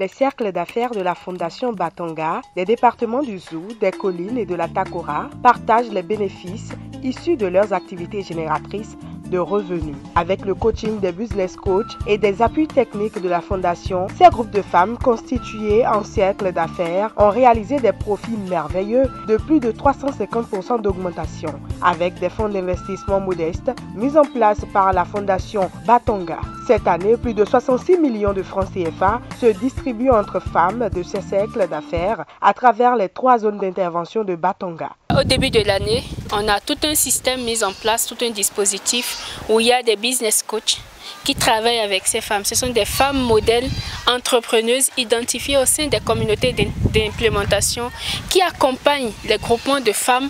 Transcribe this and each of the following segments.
cercles d'affaires de la Fondation Batanga, des départements du Zou, des collines et de la Takora partagent les bénéfices issus de leurs activités génératrices de revenus. Avec le coaching des business coachs et des appuis techniques de la Fondation, ces groupes de femmes constitués en cercle d'affaires ont réalisé des profits merveilleux de plus de 350% d'augmentation avec des fonds d'investissement modestes mis en place par la Fondation Batanga. Cette année, plus de 66 millions de francs CFA se distribuent entre femmes de ces cercles d'affaires à travers les 3 zones d'intervention de Batanga. Au début de l'année, on a tout un système mis en place, tout un dispositif où il y a des business coachs qui travaillent avec ces femmes. Ce sont des femmes modèles, entrepreneuses, identifiées au sein des communautés d'implémentation qui accompagnent les groupements de femmes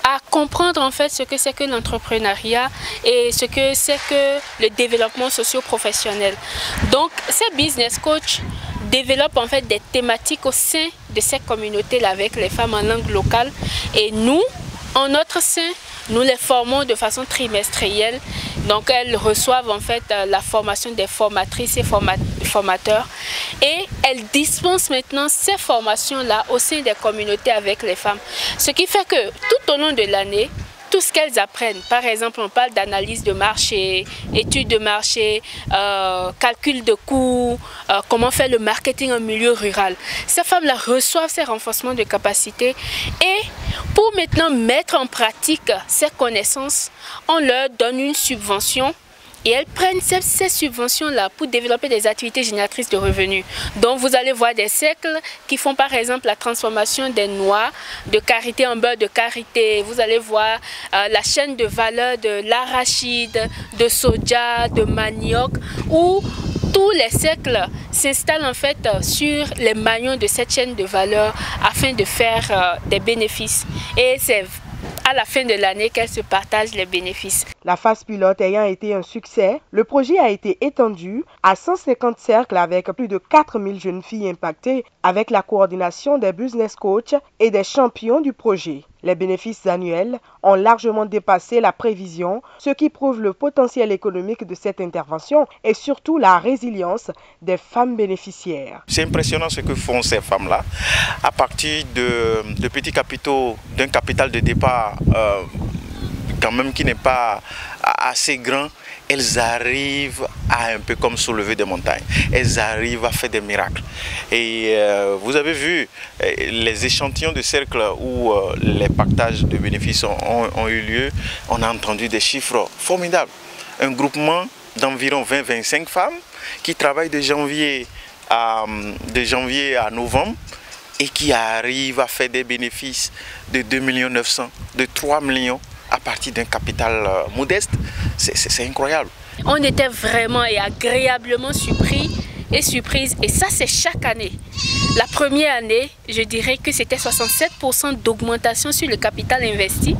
à comprendre en fait ce que c'est que l'entrepreneuriat et ce que c'est que le développement socio-professionnel. Donc ces business coachs développent en fait des thématiques au sein de ces communautés-là avec les femmes en langue locale et nous, en notre sein, nous les formons de façon trimestrielle. Donc elles reçoivent en fait la formation des formatrices et formateurs et elles dispensent maintenant ces formations-là au sein des communautés avec les femmes. Ce qui fait que tout au long de l'année, tout ce qu'elles apprennent, par exemple on parle d'analyse de marché, études de marché, calcul de coûts, comment faire le marketing en milieu rural. Ces femmes-là reçoivent ces renforcements de capacités et pour maintenant mettre en pratique ces connaissances, on leur donne une subvention et elles prennent ces subventions-là pour développer des activités génératrices de revenus. Donc vous allez voir des cercles qui font par exemple la transformation des noix de karité en beurre de karité. Vous allez voir la chaîne de valeur de l'arachide, de soja, de manioc, où tous les cercles s'installent en fait sur les maillons de cette chaîne de valeur afin de faire des bénéfices. Et c'est à la fin de l'année qu'elles se partagent les bénéfices. La phase pilote ayant été un succès, le projet a été étendu à 150 cercles avec plus de 4000 jeunes filles impactées avec la coordination des business coachs et des champions du projet. Les bénéfices annuels ont largement dépassé la prévision, ce qui prouve le potentiel économique de cette intervention et surtout la résilience des femmes bénéficiaires. C'est impressionnant ce que font ces femmes-là à partir de petits capitaux, d'un capital de départ quand même qui n'est pas assez grand. Elles arrivent à un peu comme soulever des montagnes. Elles arrivent à faire des miracles. Et vous avez vu les échantillons de cercles où les partages de bénéfices ont eu lieu. On a entendu des chiffres formidables. Un groupement d'environ 20-25 femmes qui travaillent de janvier à novembre et qui arrivent à faire des bénéfices de 2 900 000, de 3 millions à partir d'un capital modeste. C'est incroyable. On était vraiment et agréablement surpris et surprises et ça c'est chaque année. La première année, je dirais que c'était 67% d'augmentation sur le capital investi.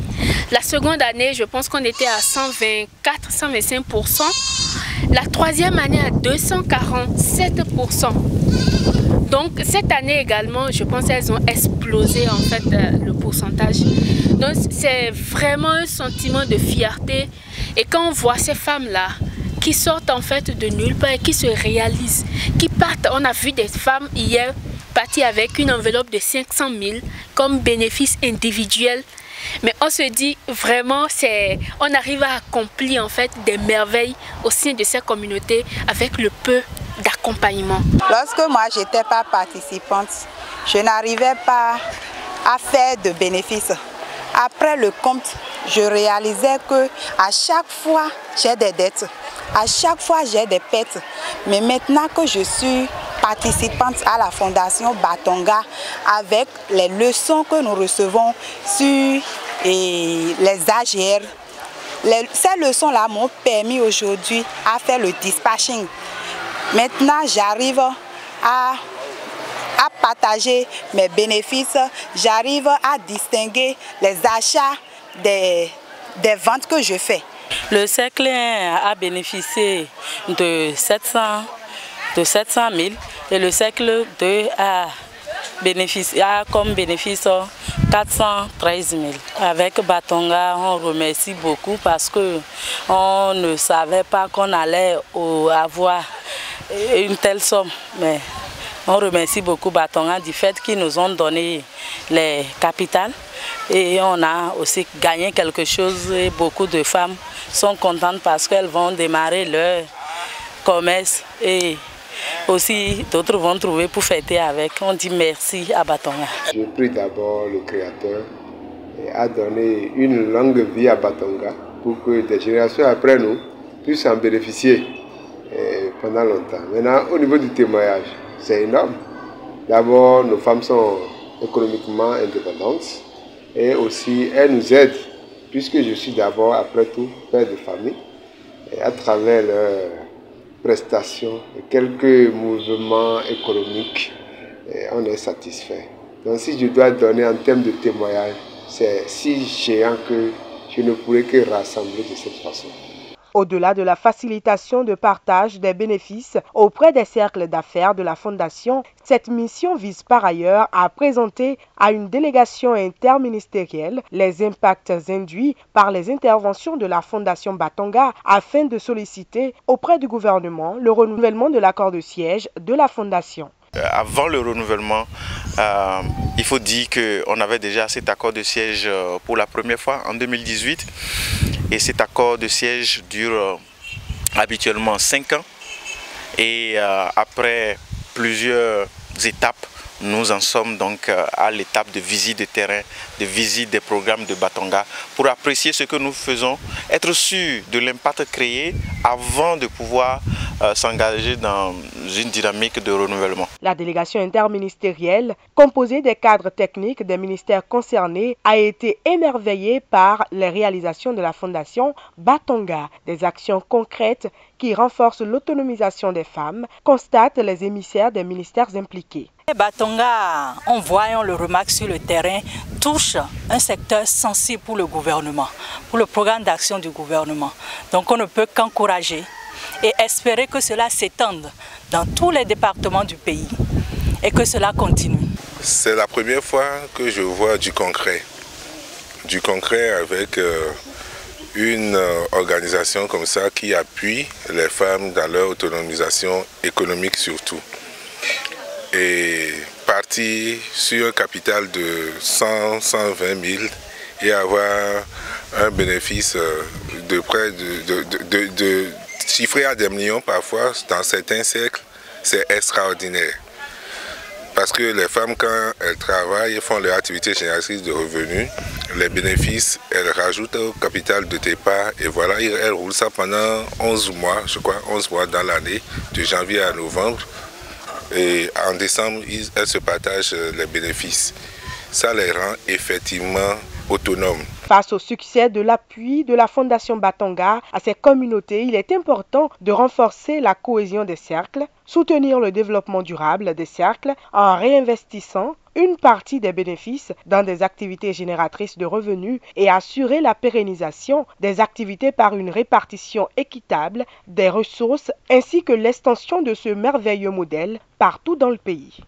La seconde année, je pense qu'on était à 124-125%. La troisième année à 247%. Donc cette année également, je pense qu'elles ont explosé en fait le pourcentage. Donc c'est vraiment un sentiment de fierté. Et quand on voit ces femmes-là qui sortent en fait de nulle part et qui se réalisent, qui partent, on a vu des femmes hier partir avec une enveloppe de 500 000 comme bénéfice individuel. Mais on se dit vraiment, on arrive à accomplir en fait des merveilles au sein de ces communautés avec le peu d'accompagnement. Lorsque moi j'étais pas participante, je n'arrivais pas à faire de bénéfices. Après le compte, je réalisais que à chaque fois j'ai des dettes, à chaque fois j'ai des pertes. Mais maintenant que je suis participante à la Fondation Batanga, avec les leçons que nous recevons sur les AGR, ces leçons-là m'ont permis aujourd'hui à faire le dispatching. Maintenant, j'arrive à partager mes bénéfices, j'arrive à distinguer les achats des ventes que je fais. Le cercle a bénéficié de 700 000 et le cercle 2 a comme bénéfice 413 000. Avec Batanga, on remercie beaucoup parce qu'on ne savait pas qu'on allait avoir une telle somme. Mais On remercie beaucoup Batonga du fait qu'ils nous ont donné les capitales et on a aussi gagné quelque chose et beaucoup de femmes sont contentes parce qu'elles vont démarrer leur commerce et aussi d'autres vont trouver pour fêter avec. On dit merci à Batonga. Je prie d'abord le Créateur à donner une longue vie à Batonga pour que des générations après nous puissent en bénéficier pendant longtemps. Maintenant, au niveau du témoignage, c'est énorme. D'abord, nos femmes sont économiquement indépendantes et aussi elles nous aident, puisque je suis d'abord, après tout, père de famille. Et à travers leurs prestations et quelques mouvements économiques, on est satisfait. Donc si je dois donner en termes de témoignage, c'est si géant que je ne pourrais que rassembler de cette façon. Au-delà de la facilitation de partage des bénéfices auprès des cercles d'affaires de la Fondation, cette mission vise par ailleurs à présenter à une délégation interministérielle les impacts induits par les interventions de la Fondation Batonga afin de solliciter auprès du gouvernement le renouvellement de l'accord de siège de la Fondation. Avant le renouvellement, il faut dire qu'on avait déjà cet accord de siège pour la première fois en 2018. Et cet accord de siège dure habituellement 5 ans. Et après plusieurs étapes, nous en sommes donc à l'étape de visite de terrain, de visite des programmes de Batonga pour apprécier ce que nous faisons, être sûr de l'impact créé avant de pouvoir s'engager dans une dynamique de renouvellement. La délégation interministérielle, composée des cadres techniques des ministères concernés, a été émerveillée par les réalisations de la Fondation Batonga, des actions concrètes qui renforcent l'autonomisation des femmes, constatent les émissaires des ministères impliqués. Batonga, on voit et on le remarque sur le terrain, touche un secteur sensible pour le gouvernement, pour le programme d'action du gouvernement. Donc on ne peut qu'encourager et espérer que cela s'étende dans tous les départements du pays et que cela continue. C'est la première fois que je vois du concret avec une organisation comme ça qui appuie les femmes dans leur autonomisation économique surtout. Et partir sur un capital de 100-120 000 et avoir un bénéfice de près de chiffré à des millions parfois dans certains cercles, c'est extraordinaire. Parce que les femmes, quand elles travaillent et font leur activité génératrice de revenus, les bénéfices, elles rajoutent au capital de départ et voilà, elles roulent ça pendant 11 mois, je crois, 11 mois dans l'année, de janvier à novembre. Et en décembre, elles se partagent les bénéfices. Ça les rend effectivement autonomes. Face au succès de l'appui de la Fondation Batonga à ces communautés, il est important de renforcer la cohésion des cercles, soutenir le développement durable des cercles en réinvestissant une partie des bénéfices dans des activités génératrices de revenus et assurer la pérennisation des activités par une répartition équitable des ressources ainsi que l'extension de ce merveilleux modèle partout dans le pays.